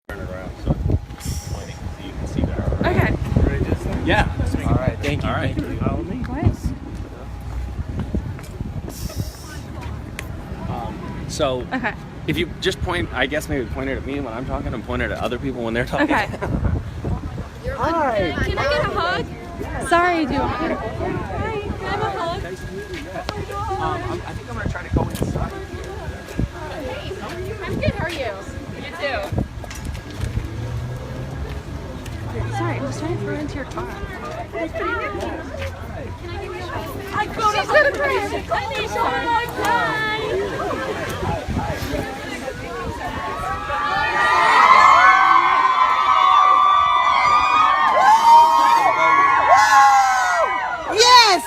Turn it around so it's pointing so you can see that. Okay. Ready to do this? Yeah. All right, thank you. All right. Thank you. So Okay. if you just point, I guess maybe point it at me when I'm talking and point it at other people when they're talking. Okay. Hi. Can I get a hug? Sorry, do you want me? Hi, can I have a hug? Nice to meet you. I think I'm going to try to go inside. I'm good, how are you? You too. Sorry, I'm just trying to throw into your car. She's gonna crash. Yes!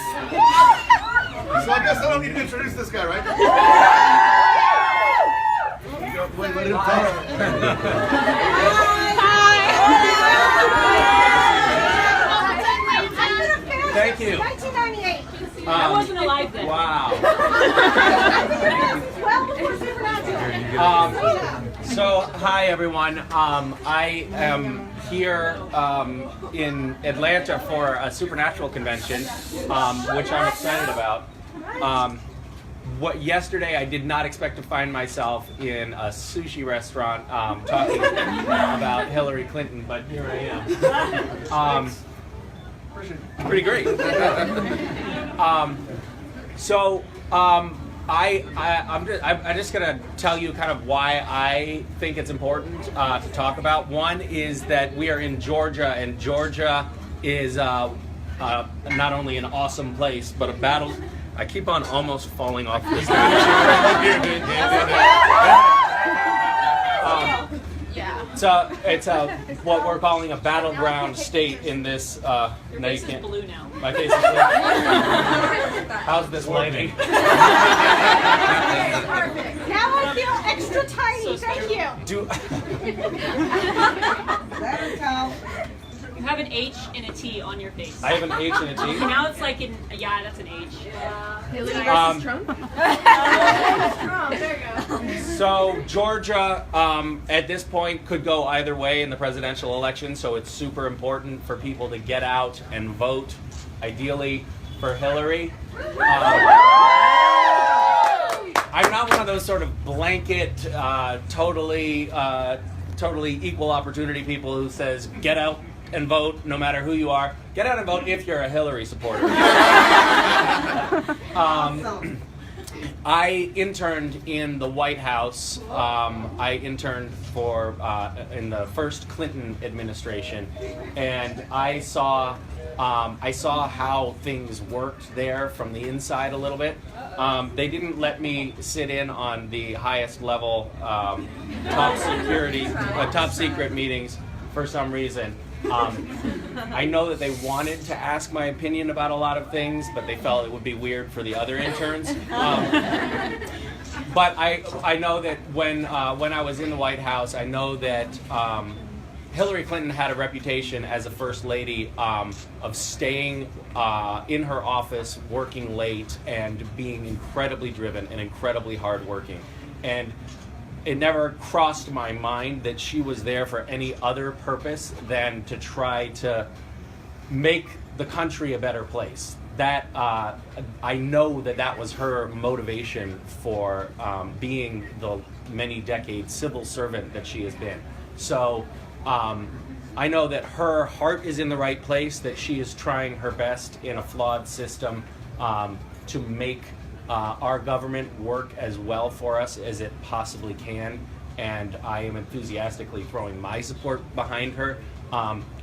So I guess I don't need to introduce this guy, right? Wait, let him talk. Thank you. 1998. I wasn't alive then. Wow. Well before Supernatural. So, hi everyone. I am here in Atlanta for a Supernatural convention, which I'm excited about. Yesterday I did not expect to find myself in a sushi restaurant talking about Hillary Clinton, but here I am. Pretty great. I'm just gonna tell you kind of why I think it's important to talk about. One is that we are in Georgia, and Georgia is not only an awesome place, but a battle. I keep on almost falling off this It's what we're calling a battleground state in this. Your face is blue now. My face is blue. How's this lighting? Now I feel extra tiny. Thank you. There we go. You have an H and a T on your face. I have an H and a T. Now it's like in, yeah, that's an H. Hillary versus Trump? There you go. So Georgia, at this point, could go either way in the presidential election. So it's super important for people to get out and vote, ideally for Hillary. I'm not one of those sort of blanket, totally equal opportunity people who says get out and vote no matter who you are. Get out and vote if you're a Hillary supporter. I interned in the White House. I interned in the first Clinton administration, and I saw how things worked there from the inside a little bit. They didn't let me sit in on the highest level, top secret meetings for some reason. I know that they wanted to ask my opinion about a lot of things, but they felt it would be weird for the other interns. But I know that when I was in the White House, I know that Hillary Clinton had a reputation as a first lady of staying in her office, working late, and being incredibly driven and incredibly hardworking. And it never crossed my mind that she was there for any other purpose than to try to make the country a better place. That I know that was her motivation for being the many decades civil servant that she has been. So I know that her heart is in the right place, that she is trying her best in a flawed system to make our government work as well for us as it possibly can, and I am enthusiastically throwing my support behind her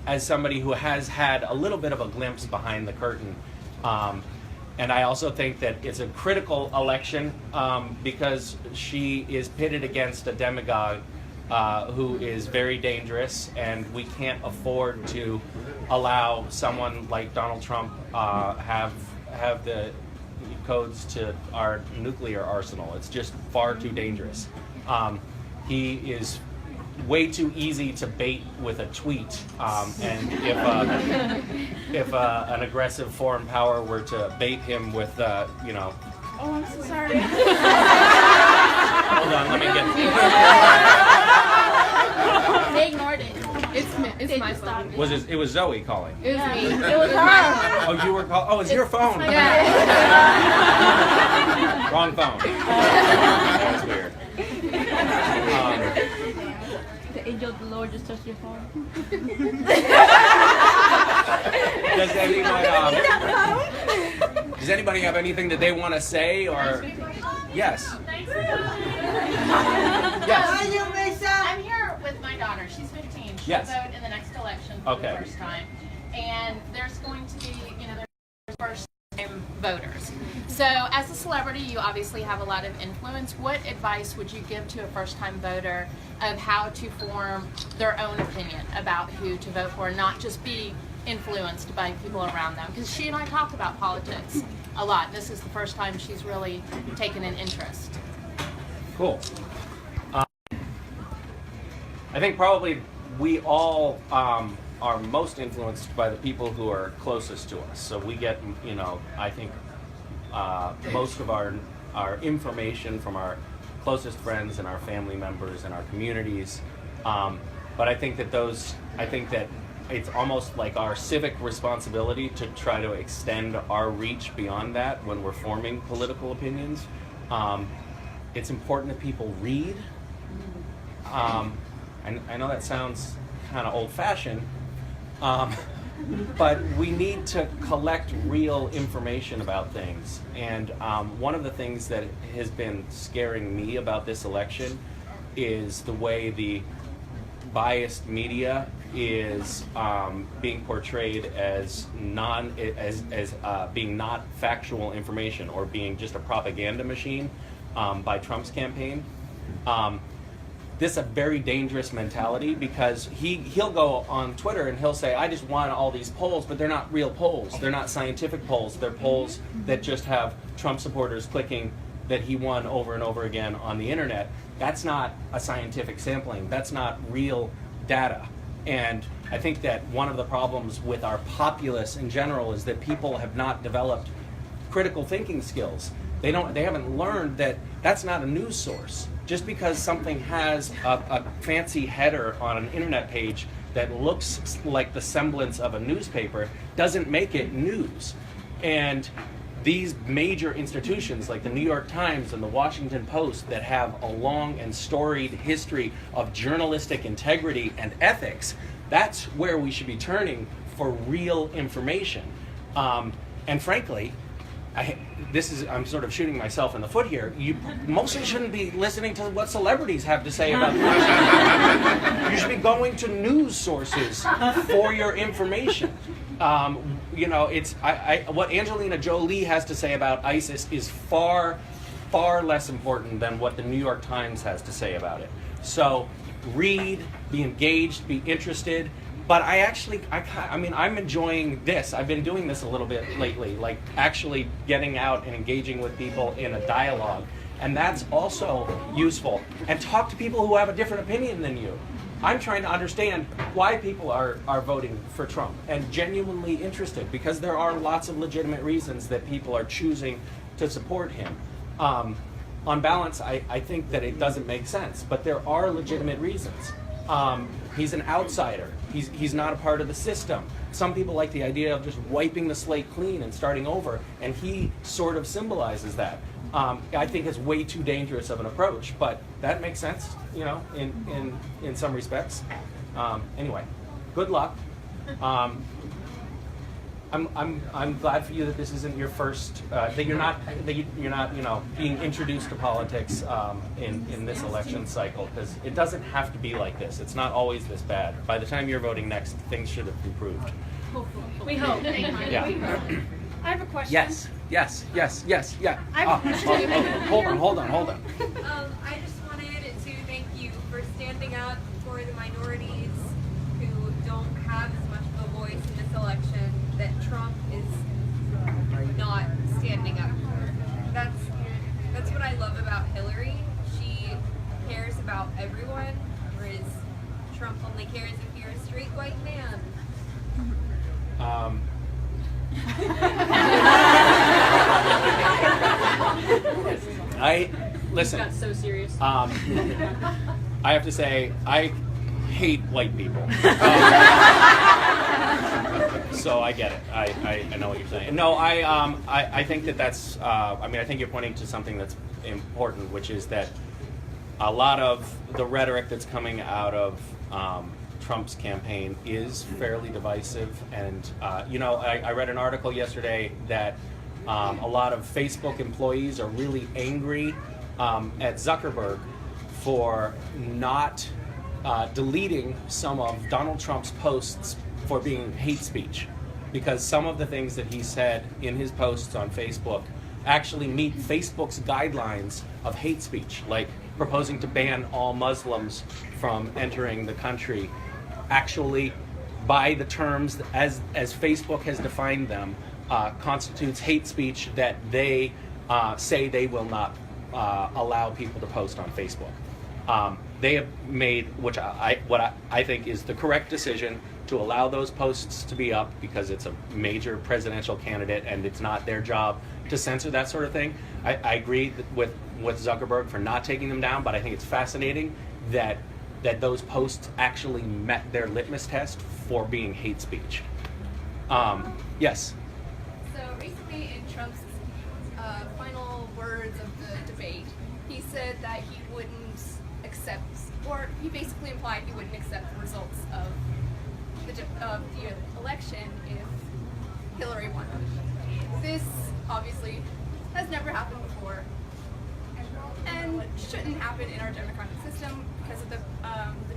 as somebody who has had a little bit of a glimpse behind the curtain. And I also think that it's a critical election because she is pitted against a demagogue who is very dangerous, and we can't afford to allow someone like Donald Trump have the codes to our nuclear arsenal. It's just far too dangerous. He is way too easy to bait with a tweet, and if an aggressive foreign power were to bait him with, Oh, I'm so sorry. hold on, let me get. Thank It's my phone. It was Zoe calling. It was me. It was her. Oh, you were calling. Oh, it's your phone. Yeah. Wrong phone. That's weird. The angel of the Lord just touched your phone. Does anybody have anything that they want to say or? Yes. Yes. How are you, Misha? I'm here with my daughter. She's 15. She'll Yes. vote in the next election for Okay. the first time. And there's going to be, there's first-time voters. So as a celebrity, you obviously have a lot of influence. What advice would you give to a first-time voter of how to form their own opinion about who to vote for, and not just be influenced by people around them? Because she and I talk about politics a lot. This is the first time she's really taken an interest. Cool. I think probably we all are most influenced by the people who are closest to us. So we get, I think most of our information from our closest friends and our family members and our communities. But I think that it's almost like our civic responsibility to try to extend our reach beyond that when we're forming political opinions. It's important that people read. And I know that sounds kind of old-fashioned, but we need to collect real information about things. And one of the things that has been scaring me about this election is the way the biased media is being portrayed as being not factual information, or being just a propaganda machine by Trump's campaign. This is a very dangerous mentality, because he'll go on Twitter and he'll say, I just won all these polls, but they're not real polls. They're not scientific polls. They're polls that just have Trump supporters clicking that he won over and over again on the internet. That's not a scientific sampling. That's not real data. And I think that one of the problems with our populace in general is that people have not developed critical thinking skills. They haven't learned that that's not a news source. Just because something has a fancy header on an internet page that looks like the semblance of a newspaper doesn't make it news. And these major institutions like the New York Times and the Washington Post, that have a long and storied history of journalistic integrity and ethics, that's where we should be turning for real information. And frankly, I'm sort of shooting myself in the foot here. You mostly shouldn't be listening to what celebrities have to say about the election. You should be going to news sources for your information. What Angelina Jolie has to say about ISIS is far, far less important than what the New York Times has to say about it. So read, be engaged, be interested. But I'm enjoying this. I've been doing this a little bit lately, like actually getting out and engaging with people in a dialogue. And that's also useful. And talk to people who have a different opinion than you. I'm trying to understand why people are voting for Trump, and genuinely interested, because there are lots of legitimate reasons that people are choosing to support him. On balance, I think that it doesn't make sense, but there are legitimate reasons. He's an outsider. He's not a part of the system. Some people like the idea of just wiping the slate clean and starting over, and he sort of symbolizes that. I think it's way too dangerous of an approach, but that makes sense, in some respects. Anyway, good luck. I'm glad for you that this isn't your first, that you're not being introduced to politics in this election cycle, because it doesn't have to be like this. It's not always this bad. By the time you're voting next, things should have improved. We hope. Yeah. I have a question. Yes. Yeah. I have a question. Hold on. I just wanted to thank you for standing up for the minorities who don't have as much of a voice in this election that Trump is not standing up for. That's what I love about Hillary. She cares about everyone, whereas Trump only cares if you're a straight white man. Listen. Got so serious. I have to say, I hate white people. So I get it. I know what you're saying. No, I think that's. I mean, I think you're pointing to something that's important, which is that a lot of the rhetoric that's coming out of Trump's campaign is fairly divisive. And I read an article yesterday that a lot of Facebook employees are really angry at Zuckerberg for not deleting some of Donald Trump's posts for being hate speech, because some of the things that he said in his posts on Facebook actually meet Facebook's guidelines of hate speech, like proposing to ban all Muslims from entering the country. Actually, by the terms as Facebook has defined them, constitutes hate speech that they say they will not allow people to post on Facebook. They have made, what I think is the correct decision, to allow those posts to be up, because it's a major presidential candidate and it's not their job to censor that sort of thing. I agree with Zuckerberg for not taking them down, but I think it's fascinating that those posts actually met their litmus test for being hate speech. Yes? So recently in Trump's final words of the debate, he said that he wouldn't accept, or he basically implied he wouldn't accept the results of the election if Hillary won. This obviously has never happened before and shouldn't happen in our democratic system because of the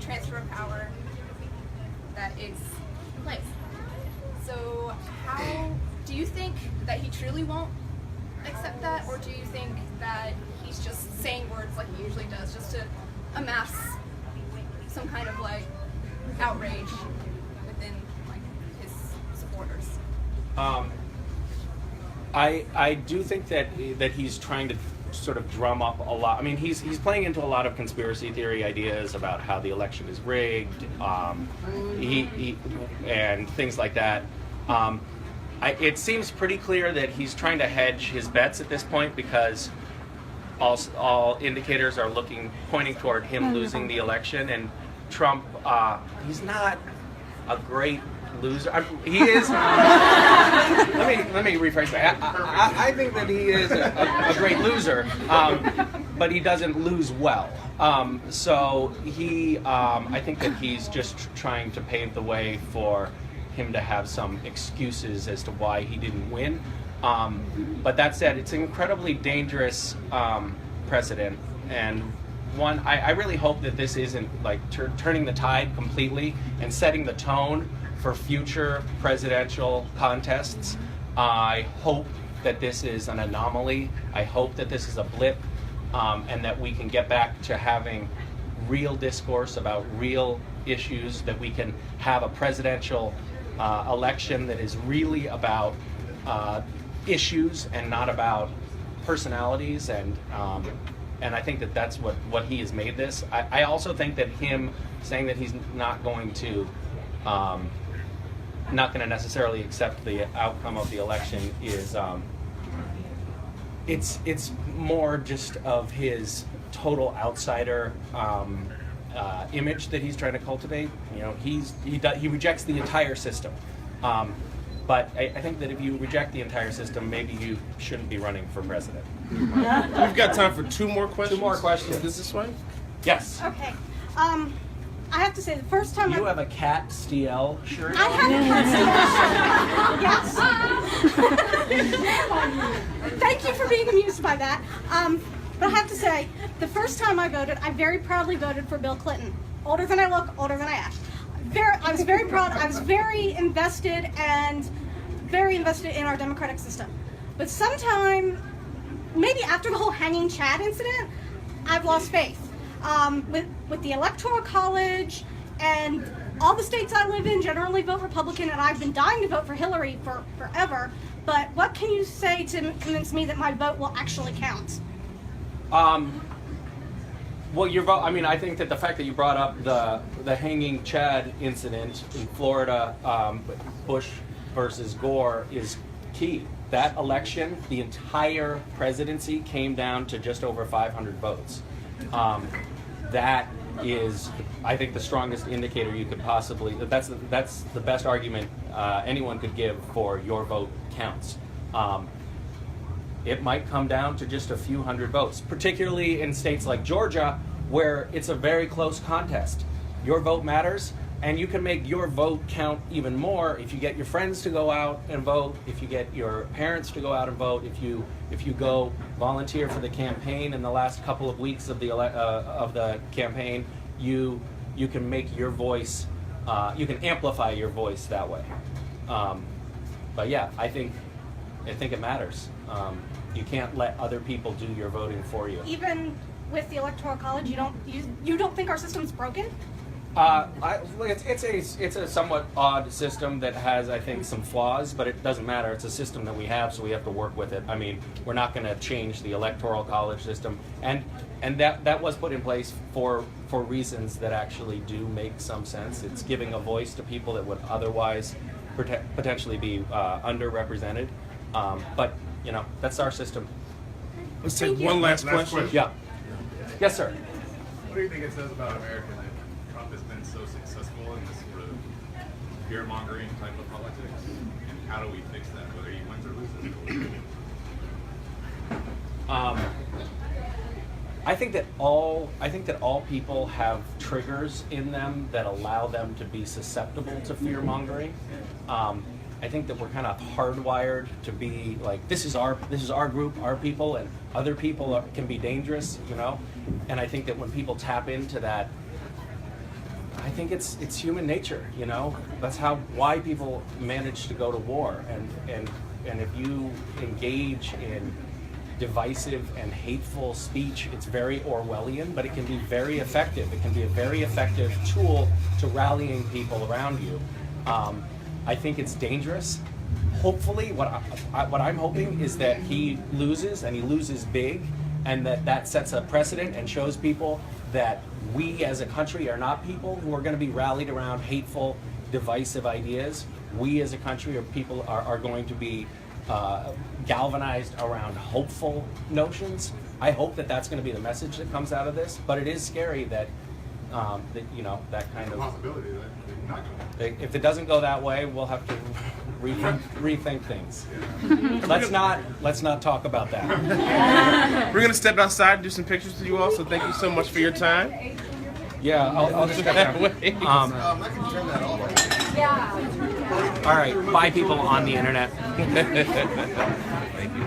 transfer of power that is in place. So how do you think that he truly won't accept that, or do you think that he's just saying words like he usually does just to amass some kind of like outrage within like his supporters? I do think that he's trying to sort of drum up a lot. I mean, he's playing into a lot of conspiracy theory ideas about how the election is rigged, he and things like that. It seems pretty clear that he's trying to hedge his bets at this point, because all indicators are pointing toward him losing the election, and Trump, he's not a great loser. He is. let me rephrase that. I think that he is a great loser, but he doesn't lose well. So I think that he's just trying to pave the way for him to have some excuses as to why he didn't win. But that said, it's an incredibly dangerous precedent, and one, I really hope that this isn't like turning the tide completely and setting the tone for future presidential contests. I hope that this is an anomaly. I hope that this is a blip, and that we can get back to having real discourse about real issues, that we can have a presidential election that is really about issues and not about personalities, and I think that that's what he has made this. I also think that him saying that he's not going to necessarily accept the outcome of the election is it's more just of his total outsider image that he's trying to cultivate. You know, he rejects the entire system. But I think that if you reject the entire system, maybe you shouldn't be running for president. We've got time for two more questions. Two more questions. Is this way? Yes. Okay. I have to say, the first time You have a Cat Stiel shirt? I have a yes. Thank you for being amused by that. But I have to say, the first time I voted, I very proudly voted for Bill Clinton. Older than I look, older than I act. I was very proud. I was very invested in our democratic system. But sometime, maybe after the whole hanging Chad incident, I've lost faith. With the Electoral College and all the states I live in generally vote Republican, and I've been dying to vote for Hillary for forever. But what can you say to convince me that my vote will actually count? Well, your vote. I mean, I think that the fact that you brought up the hanging Chad incident in Florida, Bush versus Gore, is key. That election, the entire presidency came down to just over 500 votes. That is, I think, the strongest indicator you could possibly. That's the best argument anyone could give for your vote counts. It might come down to just a few hundred votes, particularly in states like Georgia, where it's a very close contest. Your vote matters, and you can make your vote count even more if you get your friends to go out and vote, if you get your parents to go out and vote, if you go volunteer for the campaign in the last couple of weeks of the campaign, you can make your voice, you can amplify your voice that way. But yeah, I think it matters. You can't let other people do your voting for you. Even with the Electoral College, you don't think our system's broken? It's a somewhat odd system that has, I think, some flaws, but it doesn't matter. It's a system that we have, so we have to work with it. I mean, we're not going to change the Electoral College system, and that was put in place for reasons that actually do make some sense. It's giving a voice to people that would otherwise potentially be underrepresented. But that's our system. Let's take one last question. Yeah. Yes, sir. What do you think it says about America that Trump has been so successful in this sort of fear-mongering type of politics? And how do we fix that, whether he wins or loses? I think that all people have triggers in them that allow them to be susceptible to fear-mongering. I think that we're kind of hardwired to be like, this is our group, our people, and other people can be dangerous, And I think that when people tap into that, I think it's human nature, That's why people manage to go to war, and if you engage in divisive and hateful speech, it's very Orwellian, but it can be very effective. It can be a very effective tool to rallying people around you. I think it's dangerous. Hopefully, what I'm hoping is that he loses, and he loses big, and that sets a precedent and shows people that we as a country are not people who are going to be rallied around hateful, divisive ideas. We as a country are going to be galvanized around hopeful notions. I hope that that's going to be the message that comes out of this, but it is scary that that kind of Possibility that it's not going to. If it doesn't go that way, we'll have to rethink things. Let's not talk about that. We're gonna step outside and do some pictures with you all. So thank you so much for your time. Yeah, I'll just cut that way. I can turn that off. All right, bye people on the internet. Thank you.